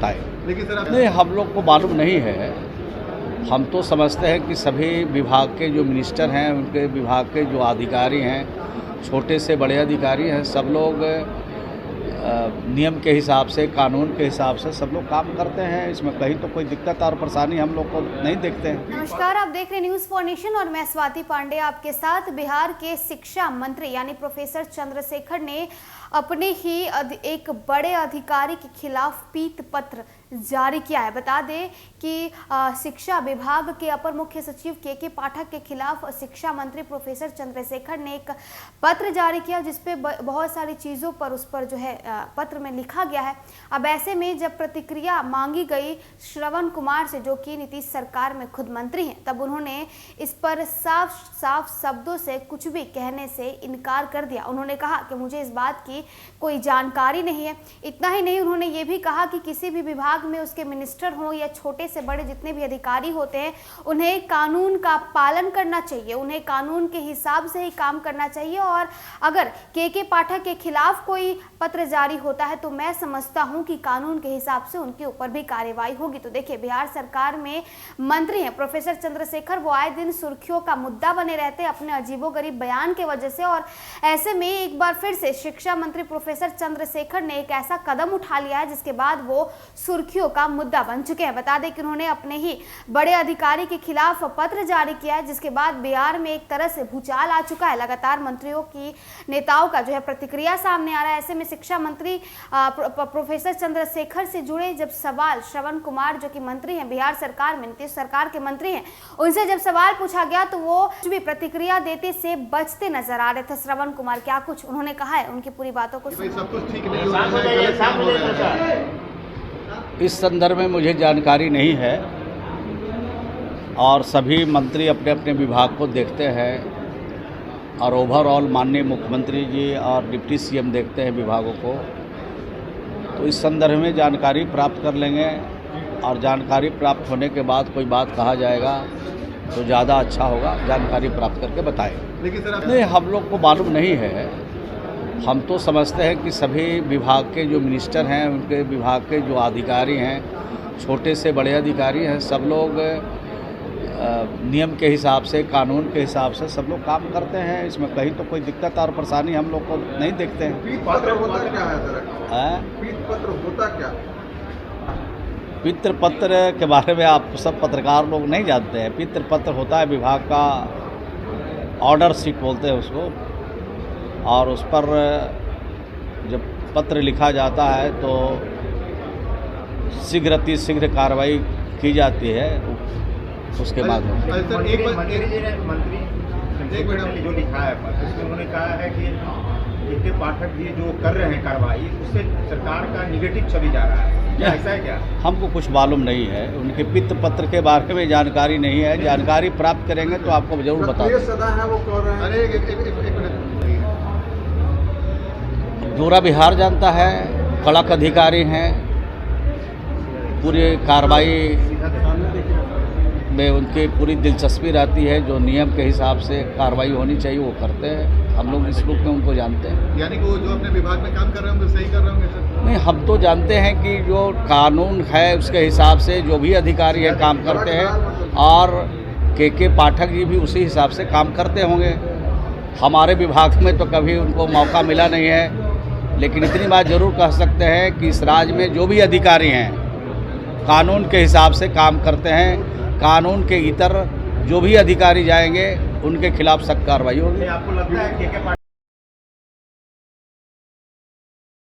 लेकिन सर नहीं, हम लोग को मालूम नहीं है। हम तो समझते हैं कि सभी विभाग के जो मिनिस्टर हैं, उनके विभाग के जो अधिकारी हैं, छोटे से बड़े अधिकारी हैं, सब लोग नियम के हिसाब से, कानून के हिसाब से सब लोग काम करते हैं। इसमें कहीं तो कोई दिक्कत और परेशानी हम लोग को नहीं देखते हैं। नमस्कार, आप देख रहे हैं न्यूज़ फॉर नेशन और मैं स्वाति पांडे आपके साथ। बिहार के शिक्षा मंत्री यानी प्रोफेसर चंद्रशेखर ने अपने ही एक बड़े अधिकारी के खिलाफ पीत पत्र जारी किया है। बता दें कि शिक्षा विभाग के अपर मुख्य सचिव के पाठक के खिलाफ शिक्षा मंत्री प्रोफेसर चंद्रशेखर ने एक पत्र जारी किया, जिसपे बहुत सारी चीज़ों पर उस पर जो है पत्र में लिखा गया है। अब ऐसे में जब प्रतिक्रिया मांगी गई श्रवण कुमार से, जो कि नीतीश सरकार में खुद मंत्री हैं, तब उन्होंने इस पर साफ साफ शब्दों से कुछ भी कहने से इनकार कर दिया। उन्होंने कहा कि मुझे इस बात की कोई जानकारी नहीं है। इतना ही नहीं, उन्होंने ये भी कहा कि किसी भी विभाग में उसके मिनिस्टर हों या छोटे से बड़े जितने भी अधिकारी होते हैं, उन्हें कानून का पालन करना चाहिए, उन्हें कानून के हिसाब से ही काम करना चाहिए। और अगर के पाठक के खिलाफ कोई पत्र जारी होता है तो मैं समझता हूं कि कानून के हिसाब से उनके ऊपर भी कार्रवाई होगी। तो देखिए, बिहार सरकार में मंत्री हैं प्रोफेसर चंद्रशेखर, वो आए दिन सुर्खियों का मुद्दा बने रहते हैं अपने अजीबोगरीब बयान के वजह से। और ऐसे में एक बार फिर से शिक्षा मंत्री प्रोफेसर चंद्रशेखर ने एक ऐसा कदम उठा लिया है जिसके बाद वो सुर्खियों का मुद्दा बन चुके हैं। बता दें कि उन्होंने अपने ही बड़े अधिकारी के खिलाफ पत्र जारी किया है, जिसके बाद बिहार में एक तरह से भूचाल आ चुका है। लगातार मंत्रियों की, नेताओं का जो है प्रतिक्रिया सामने आ रहा है। ऐसे में शिक्षा मंत्री प्रोफेसर चंद्रशेखर से जुड़े जब सवाल श्रवण कुमार, जो कि मंत्री हैं बिहार सरकार में, नीतीश सरकार के मंत्री हैं, उनसे जब सवाल पूछा गया तो वो कुछ भी प्रतिक्रिया देते से बचते नजर आ रहे थे। श्रवण कुमार क्या कुछ उन्होंने कहा है, उनकी पूरी बातों को सब कुछ ठीक नहीं हो रहा है। इस संदर्भ में मुझे जानकारी नहीं है और सभी मंत्री अपने अपने विभाग को देखते हैं और ओवरऑल माननीय मुख्यमंत्री जी और डिप्टी सीएम देखते हैं विभागों को। तो इस संदर्भ में जानकारी प्राप्त कर लेंगे और जानकारी प्राप्त होने के बाद कोई बात कहा जाएगा तो ज़्यादा अच्छा होगा। जानकारी प्राप्त करके बताएंगे। लेकिन सर नहीं, हम लोग को मालूम नहीं है। हम तो समझते हैं कि सभी विभाग के जो मिनिस्टर हैं, उनके विभाग के जो अधिकारी हैं, छोटे से बड़े अधिकारी हैं, सब लोग नियम के हिसाब से, कानून के हिसाब से सब लोग काम करते हैं। इसमें कहीं तो कोई दिक्कत और परेशानी हम लोग को नहीं देखते हैं। पीत पत्र होता क्या है सर? पीत पत्र होता क्या? पितृ पत्र के बारे में आप सब पत्रकार लोग नहीं जानते हैं। पितृ पत्र होता है विभाग का ऑर्डर शीट बोलते हैं उसको, और उस पर जब पत्र लिखा जाता है तो शीघ्र अतिशीघ्र कार्रवाई की जाती है उसके माध्यम से। मंत्री जो लिखा है उसमें उन्होंने कहा है कि के पाठक जी जो कर रहे हैं कार्रवाई, उससे सरकार का निगेटिव छवि जा रहा है। क्या ऐसा है क्या? हमको कुछ मालूम नहीं है, उनके पितृ पत्र के बारे में जानकारी नहीं है। जानकारी प्राप्त करेंगे तो आपको जरूर बता देंगे। सदा है वो कह रहे हैं। अरे एक मिनट, पूरा बिहार जानता है, कड़क अधिकारी हैं, पूरी कार्रवाई में उनकी पूरी दिलचस्पी रहती है। जो नियम के हिसाब से कार्रवाई होनी चाहिए वो करते हैं। हम लोग इस रूप में उनको जानते हैं। यानी कि वो जो अपने विभाग में काम कर रहे होंगे सही कर रहे होंगे सर? नहीं, हम तो जानते हैं कि जो कानून है उसके हिसाब से जो भी अधिकारी है काम करते हैं, और के पाठक जी भी उसी हिसाब से काम करते होंगे। हमारे विभाग में तो कभी उनको मौका मिला नहीं है, लेकिन इतनी बात जरूर कह सकते हैं कि इस राज्य में जो भी अधिकारी हैं कानून के हिसाब से काम करते हैं। कानून के इतर जो भी अधिकारी जाएंगे उनके खिलाफ सख्त कार्रवाई होगी। आपको लगता है के